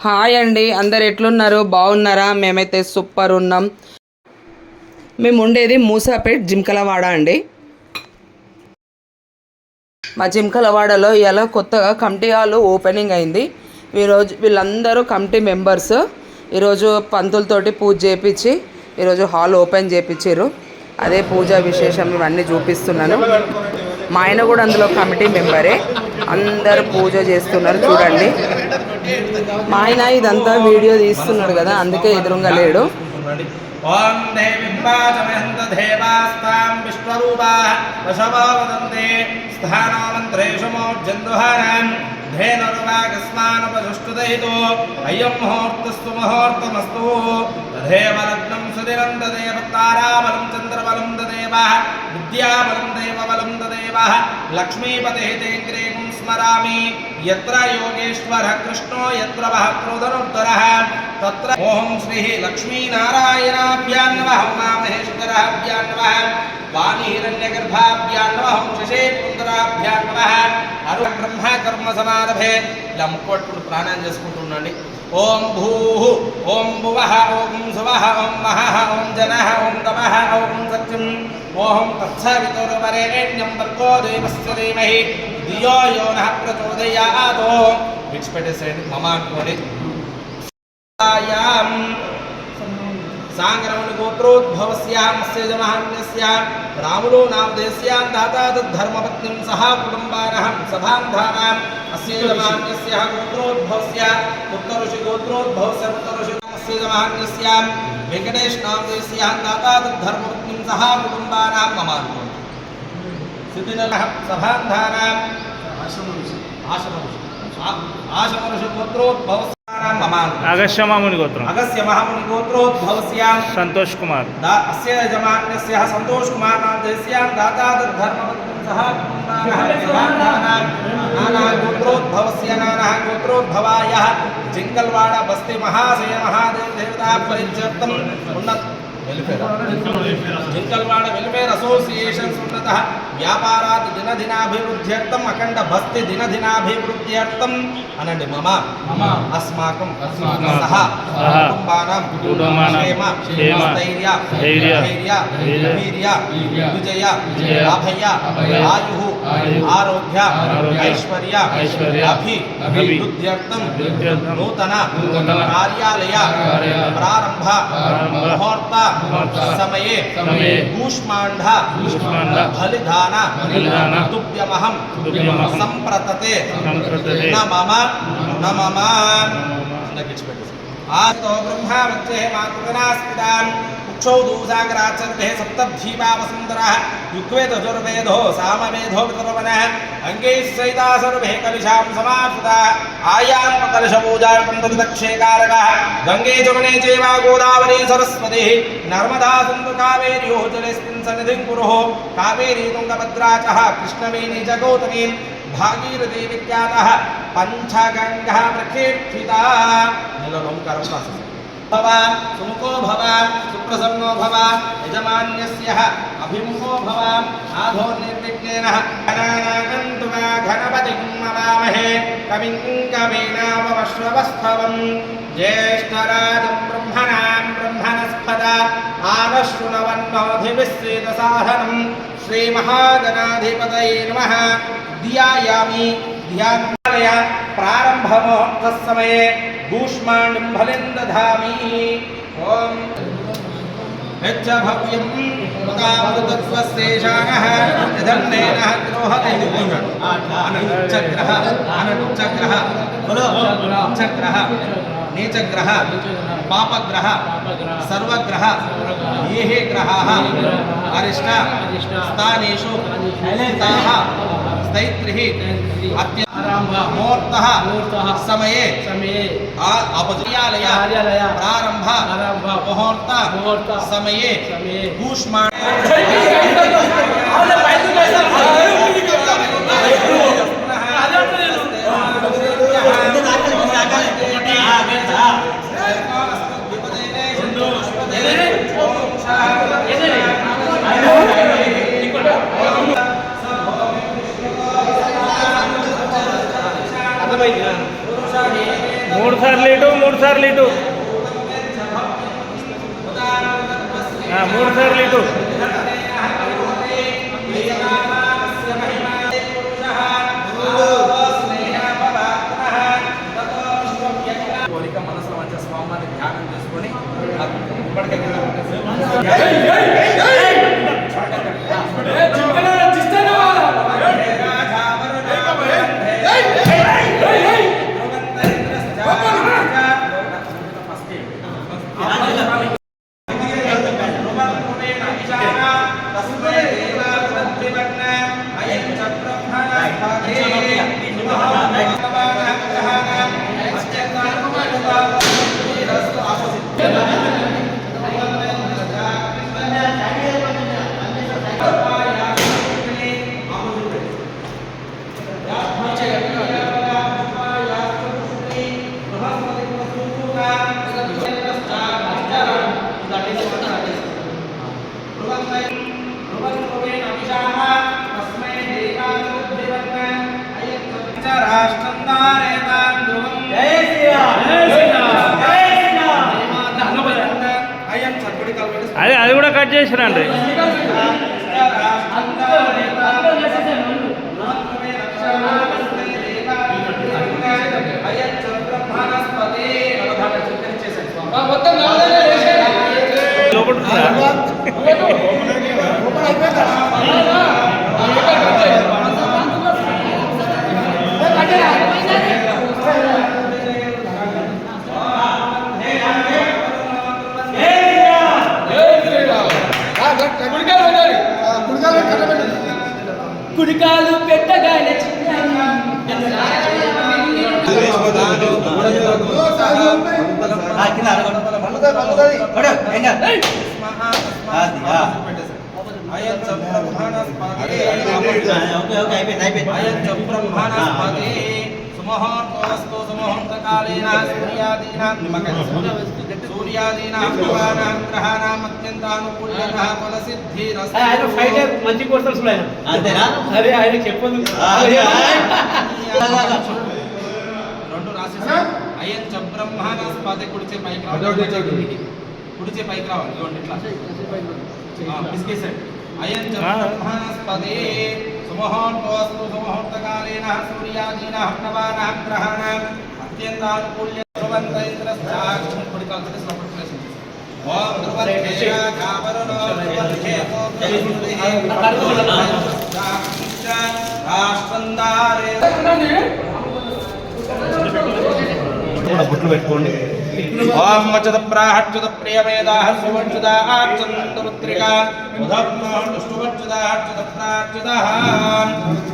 Hi అండి, అందరు ఎట్లున్నారు? బాగున్నారా? మేమైతే సూపర్ ఉన్నాం. మేము ఉండేది మూసాపేట్ జింకలవాడ అండి. మా జింకలవాడలో ఇలా కొత్తగా కమిటీ హాల్ ఓపెనింగ్ అయింది. ఈరోజు వీళ్ళందరూ కమిటీ మెంబర్స్ ఈరోజు పంతులతోటి పూజ చేయించి ఈరోజు హాల్ ఓపెన్ చేయించారు. అదే పూజా విశేషం ఇవన్నీ చూపిస్తున్నాను. మా ఆయన కూడా అందులో కమిటీ మెంబరే. అందరు పూజ చేస్తున్నారు చూడండి. మా ఆయన ఇదంతా వీడియో తీస్తున్నాడు కదా, అందుకే ఎదురుగా లేడు. ఓం దేవాస్తాం విశ్వరూపా వశవదంతే స్థానమంత్రేషు మోర్జందుహానాం ధేనుర్వాగస్మానుపసుష్టుదహితో అయం ముహూర్తస్తు ముహూర్తమస్తు తదేవ లగ్నం సుదినం తదేవ తారాబలం చంద్రబలం తదేవ విద్యాబలం దేవబలం తదేవ లక్ష్మీపతే తే గ్రేగం స్మరామి యత్ర యోగేశ్వర కృష్ణో యత్ర వహక్రోధనుత్తరః తత్ర ఓం శ్రీ లక్ష్మీనారాయణాభ్యాం నమః ఉమామహేశ్వరాభ్యాం నమః వాణీహిరణ్యగర్భాభ్యాం నమః శశే పుందరాభ్యాం నమః అరు బ్రహ్మ కర్మ సమారభే. ఇలా ముక్కోట్లు ప్రాణాయం చేసుకుంటూ ఉండండి. ఓం భూః ఓం భువః ఓం సువః ఓం మహః ఓం జనః ఓం తమః ఓం సత్యం ఓం తత్సవితుర్వరేణ్యం భర్గో దేవస్య ధీమహి ధియో యో నః ప్రచోదయాత్. విడిచిపెట్టేసేయండి. మమ అనుకోండి. సాంగ్రమణ గోత్రోద్భవస్యామస్య జమహాన్యస్య రాములో నామదేస్యాం దాతా తద్ధర్మపత్నిం సహా కుటుంబానహం సభాంధానాం అస్య జమహాన్యస్య గోత్రోద్భవస్య ఉత్తరుషి గోత్రోద్భవస్య ఉత్తరుషి అస్య జమహాన్యస్య వెంకటేష్ నామదేస్యాం దాతా తద్ధర్మపత్నిం సహా కుటుంబానాం మమానుకో సిద్ధినః సభాంధానాం ఆశమరుషి గోత్రోద్భవస్య अगस्त्य महामुनि गोत्र अगस्त्य महामुनि गोत्रोद्भवस्य संतोष कुमार अस्य यजमान्यस्य संतोष कुमार नामधेयस्य दाता धर्मपत्नीं सह नाना गोत्रोद्भवस्य नाना गोत्रोद्भवायः जिंकलवाड़ बस्ती महाशय महादेव देवता परिचर्तम उन्नत जिंकलवाड़ वेलफेयर असोसिएशन उन्नत व्यापारात् दिनदिनाभिवृद्ध्यर्थम अखंड बस्ती दिनदिनाभिवृद्ध्यर्थम अनंడి मम अस्माकं सह कुटुंबानां क्षेम स्थैर्य वीर्य विजय अभय आयुः आरोग्य ऐश्वर्य अभिवृद्ध्यर्थम नूतन कार्यालय प्रारंभ मुहूर्त समये कूष्मांड बलिदान तुभ्यमहं संप्रतते न मम आस्तो ब्रह्मा मध्ये मातृगणास्पदान् उक्षौदूसागराचर्भे सप्तभीमा वसुन्धरः युग्वेदजुर्वेदो सामवेदो वितर्वणः अङ्गैश्चैता सर्वे कलिशां समाश्रिता आयां कलशपूजार्थं तदक्षेकारकः गङ्गे जमुने चैव गोदावरी सरस्वती नर्मदा सिन्धु कावेर्योः जलेऽस्मिन् सन्निधिं कुरुः कावेरी तुङ्गभद्रा च कृष्णवेणी च गौतमी भागीरथी विख्यातः पंचगंगा प्रकीर्तिता. भव सुमुखो भव सुप्रसन्नो भव यजमान्यस्य अभिमुखो भव आधो निर्विघ्नेन गणानागन्तुका गणपतिं नमामहे कविं कवीनावश्रवस्तवं ज्येष्ठराजं ब्रह्मणां ब्रह्मणस्पद आनश्रुणवन्नोऽधिविश्रितसाधनं श्रीमहागणाधिपतये नमः. ध्यायामि ध्यानालय प्रारंभ मुहूर्त समये कूष्माण्डं फलं दधामि. ओम यच्च भव्यं मुदामृतत्वस्तेषाणः यदन्नेन द्रोहते अनुच्चग्रह नीचग्रह पापग्रह सर्वग्रह ये हे ग्रहाः अरिष्ट स्थानेषु स्थिताः स्थैत्रिः मुहूर्तः समये कार्यालय प्रारंभ मुहूर्त समये कूष्माण्ड 3 సార్లు ఇటు 3 సార్లు ఇటు 3 సార్లు ఇటు కోరిక మనసులో మంచి స్వామిని ధ్యానం చేసుకొని ఇప్పటికే అది కూడా కట్ చేసిరండి. కుడికాలు పెట్టగానే మంచి కోర్సెస్ అంతేనా? అదే ఆయన చెప్పదు. రెండు రాసి అయ్యం బ్రహ్మానస్పతి కుడిచే పైకి కుడిచే పైకి రావాలి. ఇవ్వండి ఇట్లా బిస్కెట్ అయ్యం బ్రహ్మానస్పతి సుముహూర్తోస్తు సుముహూర్తకాలేన సూర్యాదీనాః నవానాః గ్రహాణాం అత్యంతానుకూల్య ధ్రువంతైంద్రశ్చాక్షం కుడికాలు తెలిసిన ప్రిపరేషన్ ఓం ధ్రువంతేయ కావరుణో ధ్రువంతేయో రాష్ట్రందారే బుట్లు పెట్టుకోండి. ఓం మచద ప్రాహచ్యుత ప్రియవేదాః సువచ్చుదాః ఉదర్మోష్టువచ్చుదాః ప్రాచ్యుదాః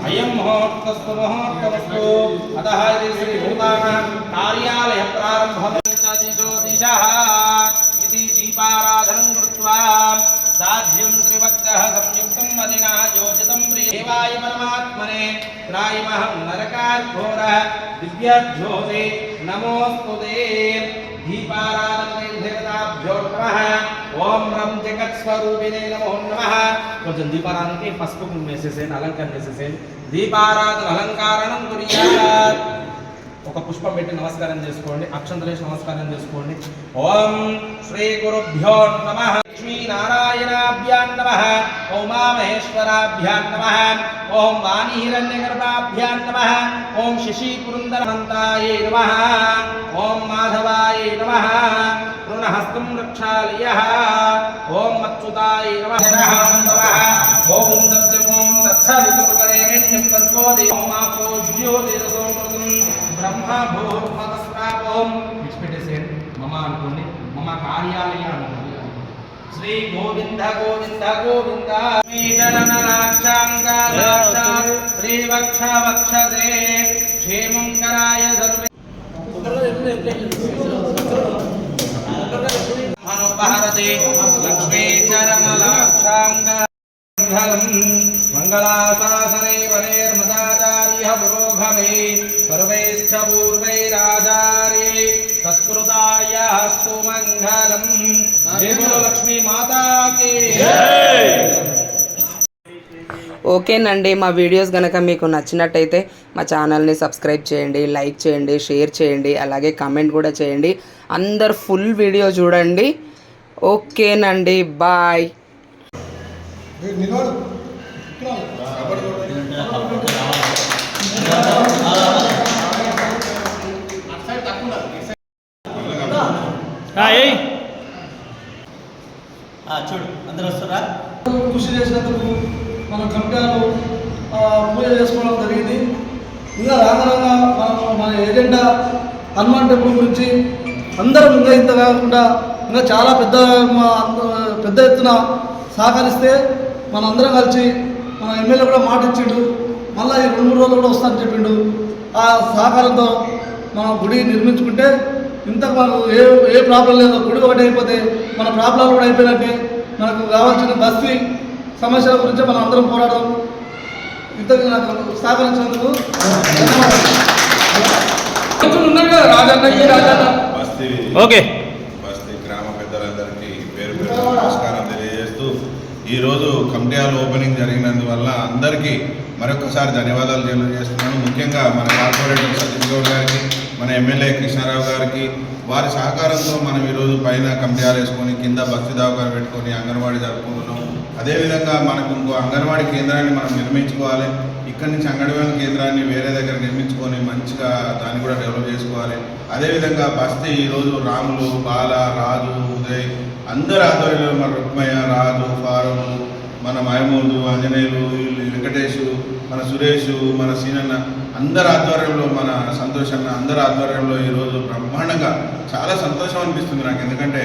అయం ముహూర్తస్తు ముహూర్తమస్తు అతః శ్రీ భూతానాం కార్యాలయ ప్రారంభం దిశో దిశః ఇతి దీపారాధనం కృత్వా సాధ్యం త్రివక్తః సంయుక్తం మదినా యోజితం ప్రియేవాయ పరమాత్మనే త్రాయమహం నరకాఘోరః దివ్యజ్యోతే నమోస్తుతే. దీపారాధనై దేవతాభ్యో నమః. ఓం రం జగత్స్వరూపిణే నమో నమః. కొంచెం దీపారాధనకి పసుపు వేసేసేయండి, అలంకరణ చేసేసేయండి. దీపారాధన అలంకారణం కుర్యాత్. ఒక పుష్పం పెట్టి నమస్కారం చేసుకోండి, అక్షంతలేసి నమస్కారం చేసుకోండి. ఓం శ్రీ గురుభ్యో నమః. లక్ష్మీ నారాయణాభ్యాం నమః. ఓం ఉమామహేశ్వరాభ్యాం నమః. ఓం వాణీహిరణ్యగర్భాభ్యాం నమః. ఓం శశీపురందరమంతాయే నమః. ఓం మాధవాయే నమః. రుణహస్తం రక్షాలయః. ఓం అచ్యుతాయే నమః. ఓం దత్తం దత్సవితుర్వరేణ్యం పర్వోదే. ఓం ఆపో జ్యోతిరసోమృతం బ్రహ్మ భూర్భవస్రావం. విడిచిపెట్టేసేయండి. మమ అనుకోండి, మమ కార్యాలయ అనుకోండి. శ్రీ గోవింద గోవింద గోవింద శ్రీవక్ష వక్షదే క్షేమంకరాయ సర్వే అనుపహరతే లక్ష్మీ చరణలాక్షాంగ మంగళాశాసనే వరేర్మదాచార్య పురోగమే సర్వైశ్చ పూర్వైరాచార్యే తత్కృతాయాస్తు మంగళం. జయ బోలో లక్ష్మీ మాతా కీ జై. ఓకేనండి, మా వీడియోస్ కనుక మీకు నచ్చినట్టయితే మా ఛానల్ని సబ్స్క్రైబ్ చేయండి, లైక్ చేయండి, షేర్ చేయండి, అలాగే కామెంట్ కూడా చేయండి. అందరు ఫుల్ వీడియో చూడండి. ఓకేనండి, బాయ్. ఏయ్ చూడు అందరూ వస్తారా? కృషి చేసినందుకు మన కమిటీలు పూజ చేసుకోవడం జరిగింది. ఇంకా రాగరంగా మన ఏజెండా హనుమాన్ టెంపుల్ గురించి అందరం ఇంకా ఇంత కాకుండా ఇంకా చాలా పెద్ద ఎత్తున సహకరిస్తే మన అందరం కలిసి మన ఎమ్మెల్యే కూడా మాట ఇచ్చిండు, మళ్ళీ ఈ 2-3 రోజులు కూడా వస్తానని చెప్పిండు. ఆ సహకారంతో మనం గుడి నిర్మించుకుంటే ఇంతకు మనకు ఏ ప్రాబ్లం లేదు. గుడి ఒకటి అయిపోతే మన ప్రాబ్లాలు కూడా అయిపోయినట్టే. మనకు కావాల్సిన బస్తీ సమస్యల గురించి మనం అందరం పోరాడదాం. ఇంతకు నాకు సహకరించినందుకు ఓకే. బస్తీ గ్రామ పెద్దలందరికీ పేరు పేరు నమస్కారం తెలియజేస్తూ ఈరోజు కమిటీ హాల్ ఓపెనింగ్ జరిగినందువల్ల అందరికీ మరొకసారి ధన్యవాదాలు తెలియజేస్తున్నాను. ముఖ్యంగా మన కార్పొరేటర్ సతీష్ గౌడ్ గారికి, మన ఎమ్మెల్యే కృష్ణారావు గారికి, వారి సహకారంతో మనం ఈరోజు పైన కమిటీ హాల్ వేసుకొని కింద బస్తీ దవాఖాన పెట్టుకొని అంగన్వాడీ జరుపుకుంటున్నాం. అదేవిధంగా మనకు ఇంకో అంగన్వాడీ కేంద్రాన్ని మనం నిర్మించుకోవాలి. ఇక్కడి నుంచి అంగన్వాడీ కేంద్రాన్ని వేరే దగ్గర నిర్మించుకొని మంచిగా దాన్ని కూడా డెవలప్ చేసుకోవాలి. అదేవిధంగా బస్తీ ఈరోజు రాములు, బాల, రాజు, ఉదయ్ అందరు ఆధ్వర్యంలో మన రుక్మయ్య, రాజు, ఫారూక్, మన మహమూదు, ఆంజనేయులు, వెంకటేషు, మన సురేషు, మన సీనన్న అందరి ఆధ్వర్యంలో, మన సంతోషన్న అందరి ఆధ్వర్యంలో ఈరోజు బ్రహ్మాండంగా చాలా సంతోషం అనిపిస్తుంది నాకు. ఎందుకంటే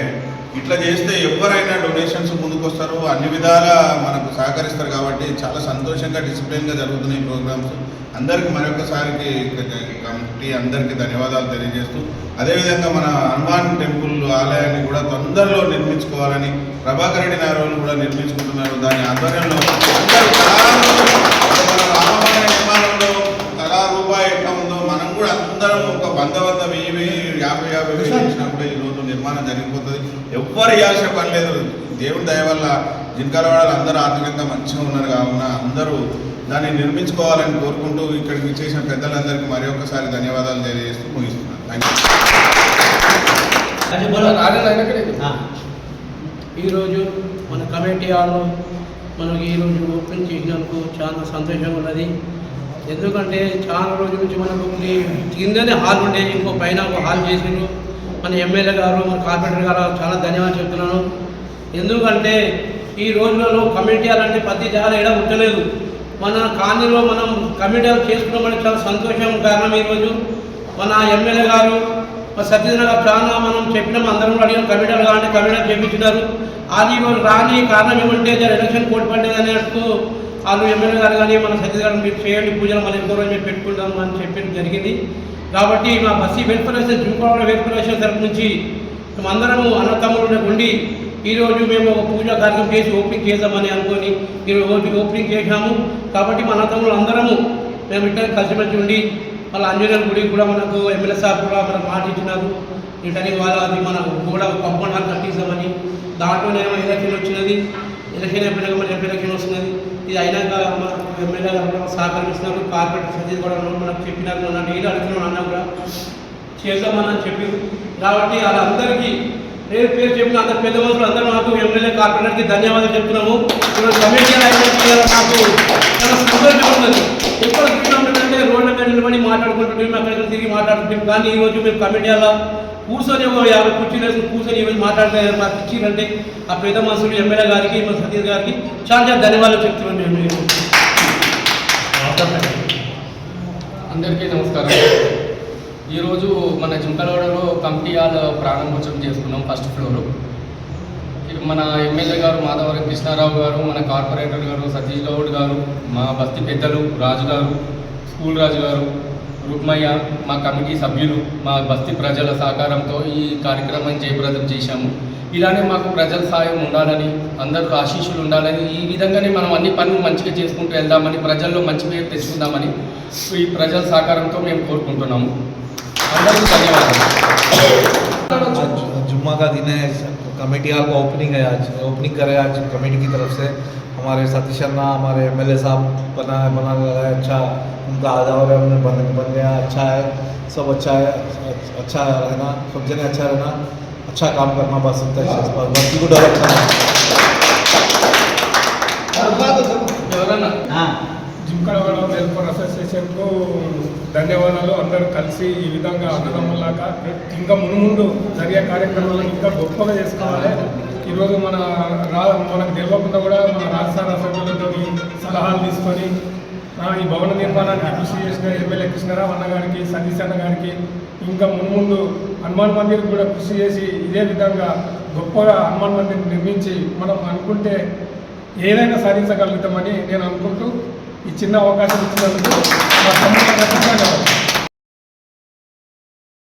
ఇట్లా చేస్తే ఎవరైనా డొనేషన్స్ ముందుకు వస్తారు, అన్ని విధాలా మనకు సహకరిస్తారు. కాబట్టి చాలా సంతోషంగా డిసిప్లిన్గా జరుగుతున్నాయి ఈ ప్రోగ్రామ్స్. అందరికీ మరొకసారికి కమిటీ అందరికీ ధన్యవాదాలు తెలియజేస్తూ, అదేవిధంగా మన హనుమాన్ టెంపుల్ ఆలయాన్ని కూడా తొందరలో నిర్మించుకోవాలని ప్రభాకర్ రెడ్డి నారాయణ కూడా నిర్మించుకుంటున్నారు. దాని ఆధ్వర్యంలో నిర్మాణంలో తలా రూపాయి ఎట్లా ఉందో మనం కూడా అందరం ఒక 100 10 చేసినా కూడా ఈరోజు నిర్మాణం జరిగిపోతుంది. ఎవ్వరు ఇవ్వాల్సిన పని లేదు. దేవుడి దయ వల్ల జింకలవాడలు అందరూ ఆర్థికంగా మంచిగా ఉన్నారు కావున అందరూ దాన్ని నిర్మించుకోవాలని కోరుకుంటూ ఇక్కడికి చేసిన పెద్దలందరికీ మరి ఒక్కసారి ధన్యవాదాలు తెలియజేస్తూ ముగిస్తున్నాను. ఈరోజు మన కమిటీ హాల్ మనకి ఈరోజు ఓపెన్ చేసినందుకు చాలా సంతోషంగా ఉన్నది. ఎందుకంటే చాలా రోజుల నుంచి మనకు కిందనే హాల్ ఉండేది, ఇంకో పైన ఒక హాల్ చేసిండ్రు. మన ఎమ్మెల్యే గారు, మన కార్పొరేటర్ గారు చాలా ధన్యవాదాలు చెప్తున్నాను. ఎందుకంటే ఈ రోజులలో కమిటీ హాల్ అంటే ప్రతి జాగా ఎడ ఉండలేదు. మన కాలనీలో మనం కమిటీ హాల్ చేసుకోవడం చాలా సంతోషం కారణం. ఈరోజు మన ఎమ్మెల్యే గారు, మన సత్యనారాయణ గారు చాలా మనం చెప్పినాం, అందరం అడిగిన కమిటీ హాల్ కావాలంటే కమిటీ హాల్ చేయించినారు. అది రాని కారణం ఏమంటే ఎలక్షన్ కోట్ పడ్డది అన్నట్టు వాళ్ళు ఎమ్మెల్యే గారు కానీ మన సత్య గారు మీరు చేయండి పూజలు మన ఇంకో రోజు మేము పెట్టుకుంటాం అని చెప్పడం జరిగింది. కాబట్టి మా బస్తీ వెల్ఫేర్ జుంకోడ వెల్ఫేర్ తరఫు నుంచి మేమందరము అన్నతమ్ములు ఉండి ఈరోజు మేము ఒక పూజా కార్యక్రమం చేసి ఓపెనింగ్ చేద్దామని అనుకొని ఈరోజు ఓపెనింగ్ చేశాము. కాబట్టి మా అన్నతమ్ములు అందరము మేము ఇట్లా కలిసిమెలిసి ఉండి వాళ్ళ ఆంజనేయుల గుడి కూడా మనకు ఎమ్మెల్యే సార్ కూడా మనకు మాట ఇచ్చినారు. ఇటని వాళ్ళ అది మనకు కూడా కాంపౌండ్ హాల్ కట్టిస్తామని. దాంట్లోనేమో ఎలక్షన్ వచ్చినది, ఎలక్షన్ అయిపోయినాక మన ఎంపీ ఎలక్షన్ వస్తున్నది. ఇది అయినాక మన ఎమ్మెల్యే గారు సహకరిస్తున్నారు. కార్పొరేటర్ సతీష్ కూడా మనకు చెప్పినారు, మన డైలీ అడుగుతున్నాను అన్నా కూడా చేద్దామని చెప్పి. కాబట్టి వాళ్ళందరికీ పేరు పేరు చెప్పిన అందరు పెద్ద మనుషులు అందరూ నాకు ఎమ్మెల్యే కార్పొరేటర్కి ధన్యవాదాలు చెప్తున్నాము. ఈరోజు కమిటీ నాకు చాలా సంతోషంగా ఉన్నది. ఎప్పుడు తిరిగినప్పుడంటే రోడ్ల మీద నిలబడి మాట్లాడుకుంటుంటే అక్కడికి తిరిగి మాట్లాడుతుంటాం. కానీ ఈరోజు మేము కమిటీ అలా కూర్చొని 50 కుర్చీలు వేసుకుని కూర్చొని ఈరోజు మాట్లాడితే మాకు ఇచ్చిరంటే ఆ పెద్ద మనుషులు ఎమ్మెల్యే గారికి, మా సతీష్ గారికి చాలా చాలా ధన్యవాదాలు చెప్తున్నాను. మేము అందరికీ నమస్కారం. ఈరోజు మన జింకలవాడలో కమిటీ హాల్ ప్రారంభోత్సవం చేసుకున్నాం. ఫస్ట్ ఫ్లోరు మన ఎమ్మెల్యే గారు మాధవరం కృష్ణారావు గారు, మన కార్పొరేటర్ గారు సతీష్ గౌడ్ గారు, మా బస్తీ పెద్దలు రాజు గారు, స్కూల్ రాజు గారు, రుక్మయ్య, మా కమిటీ సభ్యులు, మా బస్తీ ప్రజల సహకారంతో ఈ కార్యక్రమాన్ని జయప్రదం చేశాము. ఇలానే మాకు ప్రజల సాయం ఉండాలని, అందరూ ఆశీస్సులు ఉండాలని, ఈ విధంగానే మనం అన్ని పనులు మంచిగా చేసుకుంటూ వెళ్దామని, ప్రజల్లో మంచి పేరు తెచ్చుకుందామని ఈ ప్రజల సహకారంతో మేము కోరుకుంటున్నాము. అందరికీ ధన్యవాదాలు. जुम्मा का दिन है, कमेटी हाल का ओपनिंग है आज, ओपनिंग करे आज कमेटी की तरफ से। हमारे सतीश अन्ना हमारे एमएलए साहब बना है अच्छा, उनका आधार बन गया, अच्छा है, सब अच्छा है, अच्छा रहना, सब जने अच्छा रहना, अच्छा काम करना, बस उतना ही बाकी को डेवलप करना। ఎవరన్నా జింకడగడ వెల్ఫేర్ అసోసియేషన్కు ధన్యవాదాలు. అందరూ కలిసి ఈ విధంగా అన్నదమ్ములాగా ఇంకా మునుముందు జరిగే కార్యక్రమాలను ఇంకా గొప్పగా చేసుకోవాలి. ఈరోజు మనకు తెలియకుండా కూడా మన రాజస్థాన్ అసెంబ్లీతో సలహాలు తీసుకొని ఈ భవన నిర్మాణానికి కృషి చేసిన ఎమ్మెల్యే కృష్ణారావు అన్న గారికి, సతీష్ అన్న గారికి, ఇంకా మునుముందు హనుమాన్ మందిర్ కూడా కృషి చేసి ఇదే విధంగా గొప్పగా హనుమాన్ మందిర్ నిర్మించి మనం అనుకుంటే ఏదైనా సాధించగలుగుతామని నేను అనుకుంటూ ఈ చిన్న అవకాశం ఇచ్చినందుకు మా తమ్ముడు